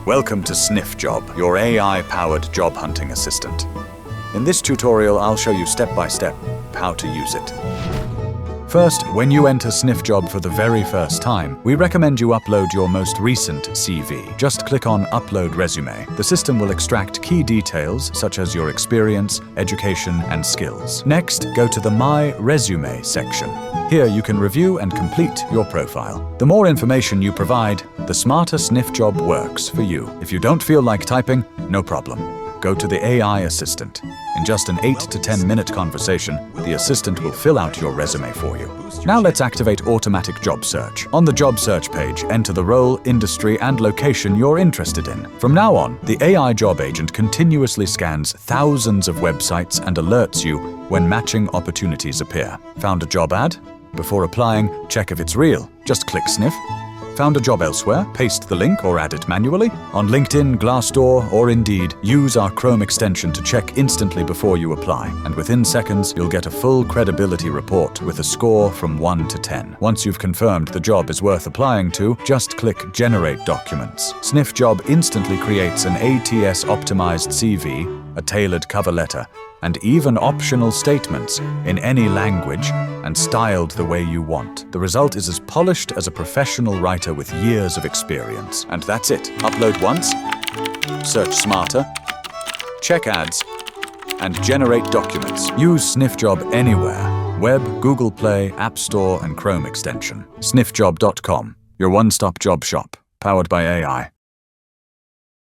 Welcome to Sniff Job, your AI-powered job hunting assistant. In this tutorial, I'll show you step-by-step how to use it. First, when you enter Sniff Job for the very first time, we recommend you upload your most recent CV. Just click on Upload Resume. The system will extract key details such as your experience, education, and skills. Next, go to the My Resume section. Here you can review and complete your profile. The more information you provide, the smarter Sniff Job works for you. If you don't feel like typing, no problem. Go to the AI assistant. In just an 8 to 10 minute conversation, the assistant will fill out your resume for you. Now let's activate automatic job search. On the job search page, enter the role, industry, and location you're interested in. From now on, the AI job agent continuously scans thousands of websites and alerts you when matching opportunities appear. Found a job ad? Before applying, check if it's real. Just click Sniff. Found a job elsewhere? Paste the link or add it manually. On LinkedIn, Glassdoor, or Indeed, use our Chrome extension to check instantly before you apply. And within seconds, you'll get a full credibility report with a score from 1 to 10. Once you've confirmed the job is worth applying to, just click Generate Documents. Sniff Job instantly creates an ATS-optimised CV, a tailored cover letter, and even optional statements in any language and styled the way you want. The result is as polished as a professional writer with years of experience. And that's it. Upload once, search smarter, check ads, and generate documents. Use Sniff Job anywhere. Web, Google Play, App Store, and Chrome extension. Sniffjob.com, your one-stop job shop, powered by AI.